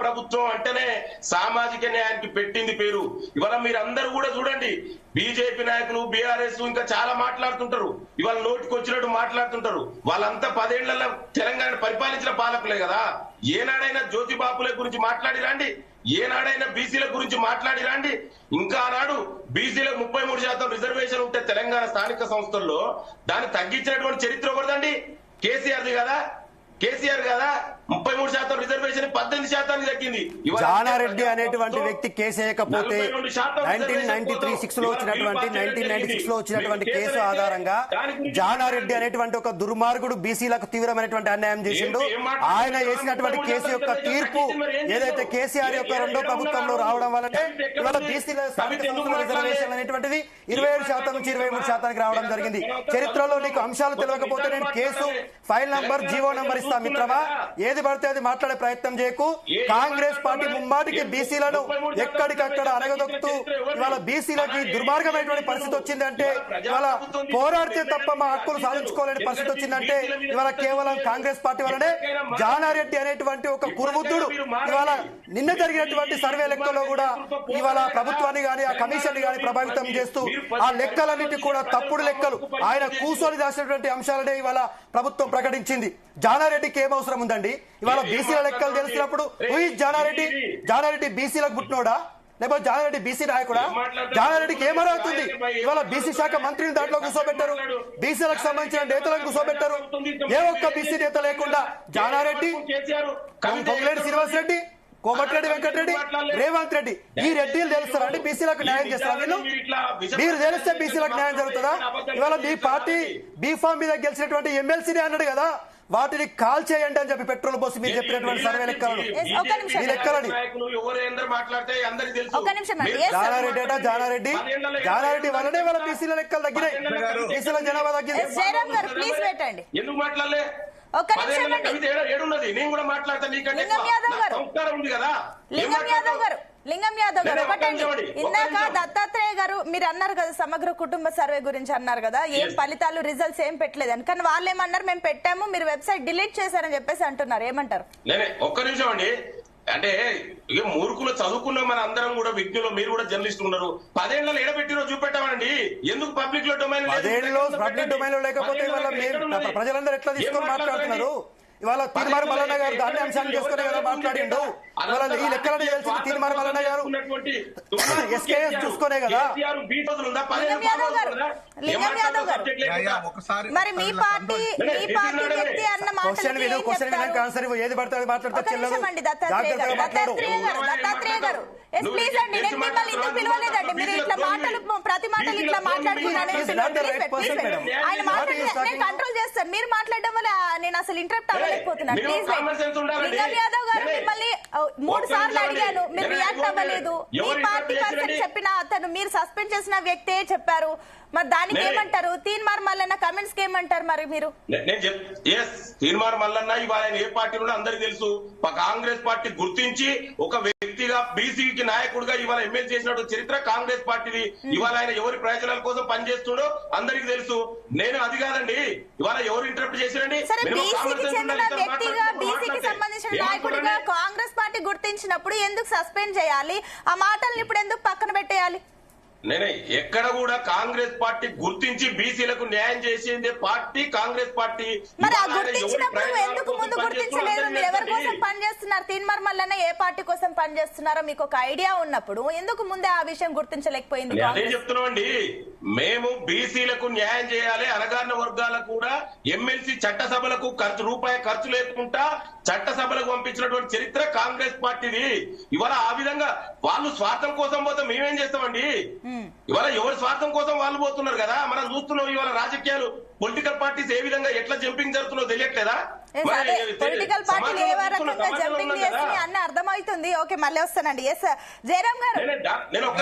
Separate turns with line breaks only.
ప్రభుత్వం అంటేనే సామాజిక న్యాయానికి పెట్టింది పేరు. ఇవాళ మీరందరూ కూడా చూడండి, బీజేపీ నాయకులు, బీఆర్ఎస్ ఇంకా చాలా మాట్లాడుతుంటారు, ఇవాళ నోటికి వచ్చినట్టు మాట్లాడుతుంటారు. వాళ్ళంతా 10 ఏళ్లలో తెలంగాణ పరిపాలించిన పాలకులే కదా. ఏనాడైనా జ్యోతిబాపుల గురించి మాట్లాడిరాండి, ఏనాడైనా బీసీల గురించి మాట్లాడిరాండి. ఇంకా ఆనాడు బీసీలకు 33% రిజర్వేషన్ ఉంటే తెలంగాణ స్థానిక సంస్థల్లో దాన్ని తగ్గించినటువంటి చరిత్ర ఒకటిదండి. కేసీఆర్ది కదా, కేసీఆర్ కదా 33% రిజర్వేషన్ 18% తగ్గింది.
జానారెడ్డి అనేటువంటి వ్యక్తి కేసు వేయకపోతే 1996 లో వచ్చినటువంటి కేసు ఆధారంగా జానారెడ్డి అనేటువంటి ఒక దుర్మార్గుడు బీసీలకు తీవ్రమైనటువంటి అన్యాయం చేసిండు. ఆయన వేసినటువంటి కేసు యొక్క తీర్పు ఏదైతే కేసీఆర్ యొక్క 2వ ప్రభుత్వంలో రావడం వల్లనే ఇవాళ బీసీల రిజర్వేషన్ అనేటువంటిది 27% నుంచి 23% రావడం జరిగింది. చరిత్రలో నీకు అంశాలు తెలియకపోతే నేను case file number, GO number ఇస్తా మిత్రమా. ఏది పడితే అది మాట్లాడే ప్రయత్నం చేయకు. కాంగ్రెస్ పార్టీ ముమ్మాటికి బీసీలను ఎక్కడికక్కడ అరగదొక్కుతూ ఇవాళ బీసీలకి దుర్మార్గమైనటువంటి పరిస్థితి వచ్చిందంటే, ఇవాళ పోరాడితే తప్ప మా హక్కులు సాధించుకోలేని పరిస్థితి వచ్చిందంటే ఇవాళ కేవలం కాంగ్రెస్ పార్టీ వల్లనే. జానారెడ్డి అనేటువంటి ఒక కురుబుద్ధుడు ఇవాళ నిన్న జరిగినటువంటి సర్వే లెక్కలో కూడా ఇవాళ ప్రభుత్వాన్ని గాని ఆ కమిషన్ గాని ప్రభావితం చేస్తూ ఆ లెక్కలన్నిటి కూడా తప్పుడు లెక్కలు ఆయన కూర్చొని దాచినటువంటి అంశాలనే ఇవాళ ప్రభుత్వం ప్రకటించింది. జానారెడ్డికి ఏం అవసరం ఉందండి? ఇవాళ బీసీల లెక్కలు తెలిసినప్పుడు జానారెడ్డి బీసీలకు పుట్టినోడా లేకపోతే జానారెడ్డి బీసీ నాయకుడా? జానారెడ్డికి ఏమవుతుంది? ఇవాళ బీసీ శాఖ మంత్రిని దాంట్లో కూర్చోబెట్టారు, బీసీలకు సంబంధించిన నేతలను కూర్చోబెట్టారు. ఏ ఒక్క బీసీ నేత లేకుండా జానారెడ్డి, పొంగులేటి శ్రీనివాస్ రెడ్డి, కోమటిరెడ్డి వెంకటరెడ్డి, రేవంత్ రెడ్డి, ఈ రెడ్డిలు తెలుస్తారండి బీసీలకు న్యాయం చేస్తారా? మీరు తెలిస్తే బీసీలకు న్యాయం జరుగుతుందా? ఇవాళ మీ పార్టీ బీఫామ్ మీద గెలిచినటువంటి ఎమ్మెల్సీని అన్నాడు కదా, వాటిని కాల్ చేయండి అని చెప్పి పెట్రోల్ పోసి మీరు చెప్పినటువంటి సర్వే లెక్కలను జానారెడ్డి వల్లనే వాళ్ళ బీసీల లెక్కలు తగ్గినాయి, బీసీల జనాభా తగ్గింది.
ఎందుకు మాట్లాడలే? నేను కూడా మాట్లాడతాను.
లింగం యాదవ్ గారు ఒకటండి, ఇందాక దత్తాత్రేయ గారు మీరు అన్నారు కదా సమగ్ర కుటుంబ సర్వే గురించి అన్నారు కదా, ఏం ఫలితాలు రిజల్ట్స్ ఏం పెట్టలేదని. కానీ వాళ్ళు ఏమన్నారు, మేము పెట్టాము మీరు వెబ్సైట్ డిలీట్ చేశారని చెప్పేసి అంటున్నారు. ఏమంటారు?
ఒక్క నిమిషం అండి. అంటే ఇక మూర్ఖులు చదువుకున్న మన అందరం కూడా విజ్ఞులు, మీరు కూడా జర్నలిస్ట్ ఉన్నారు. 10 ఏళ్లలో ఎడబెట్టిరో చూపెట్టామండి. ఎందుకు పబ్లిక్ లో డొమైన్
లేకపోతే ప్రజలందరూ ఎట్లా తీసుకొని మాట్లాడుతున్నారు? ఇవాళ తీర్మార్ మల్లన్న గారు దాన్ని అంశాన్ని చేసుకునే కదా మాట్లాడిండు. ఇవాళ ఈ లెక్కలని తెలిసింది తీర్మార్ మల్లన్న గారు ఎస్కేఎస్ చూసుకునే కదా.
మరి మీ పార్టీ వ్యక్తి అన్న
క్వశ్చన్ వినక ఆన్సర్ ఏది పడితే అది మాట్లాడితే
దత్తాత్రేయ గారు ప్లీజ్ అండి, నేను మిమ్మల్ని ఇందుకు పిలవలేదండి. మీరు ఇట్లా మాటలు ప్రతి మాటలు ఇట్లా మాట్లాడుతున్నాను. ఆయన మాట్లాడుతున్నా నేను కంట్రోల్ చేస్తాను, మీరు మాట్లాడడం వల్ల నేను అసలు ఇంటరప్ట్ అవ్వలేకపోతున్నాను. ప్లీజ్ లింగం యాదవ్ గారు మిమ్మల్ని 3 సార్లు అడిగాను, మీరు రియాక్ట్ అవ్వలేదు. మీ పార్టీ పర్సన్ చెప్పిన అతను మీరు సస్పెండ్ చేసిన వ్యక్తే చెప్పారు. మరి దానికి ఏమంటారు? తీన్మార్ మల్లన్న కమెంట్స్ కి ఏమంటారు? మరి మీరు
తీన్మార్ మల్లన్న ఇవాళ ఏ పార్టీ కూడా అందరికి తెలుసు. కాంగ్రెస్ పార్టీ గుర్తించి ఒక వ్యక్తిగా బీసీకి నాయకుడిగా ఇవాళ ఎమ్మెల్యే చేసినట్టు చరిత్ర కాంగ్రెస్ పార్టీది. ఇవాళ ఆయన ఎవరి ప్రయోజనాల కోసం పనిచేస్తుండో అందరికి తెలుసు. నేను అది కాదండి ఇవాళ ఎవరు ఇంటరప్ట్ చేశారండి.
బీసీకి సంబంధించిన నాయకుడిగా కాంగ్రెస్ పార్టీ గుర్తించినప్పుడు ఎందుకు సస్పెండ్ చేయాలి? ఆ మాటల్ని ఇప్పుడు ఎందుకు పక్కన పెట్టేయాలి?
నేనే ఎక్కడ కూడా కాంగ్రెస్ పార్టీ గుర్తించి బీసీలకు న్యాయం చేసేది పార్టీ కాంగ్రెస్ పార్టీ.
మరి ఆ గుర్తించినప్పుడు ఎందుకు ముందు గుర్తించలేదు? మీరు ఎవరి కోసం పనిచేస్తున్నారు? తీన్మార్ మల్లన్న ఏ పార్టీ కోసం పనిచేస్తున్నారో మీకు ఒక ఐడియా ఉన్నప్పుడు ఎందుకు ముందే ఆ విషయం గుర్తించలేకపోయింది?
అదే చెప్తున్నామండి, మేము బీసీలకు న్యాయం చేయాలి, అణగారిన వర్గాలకు కూడా ఎమ్మెల్సీ చట్టసభలకు రూపాయి ఖర్చు లేకుండా చట్టసభలకు పంపించినటువంటి చరిత్ర కాంగ్రెస్ పార్టీది. ఇవాళ ఆ విధంగా వాళ్ళు స్వార్థం కోసం పోతే మేమేం చేస్తామండి? ఇవాళ ఎవరి స్వార్థం కోసం వాళ్ళు పోతున్నారు కదా. మనం చూస్తున్నాం ఇవాళ రాజకీయాలు, పొలిటికల్ పార్టీస్ ఏ విధంగా ఎట్లా జంపింగ్ జరుగుతుందో తెలియట్లేదా?
పొలిటికల్ పార్టీలు ఏ రకంగా జంపింగ్ చేసి అన్న అర్థమవుతుంది. ఓకే, మళ్ళీ వస్తానండి. ఎస్ జయరామ్ గారు,
నేను ఒక్క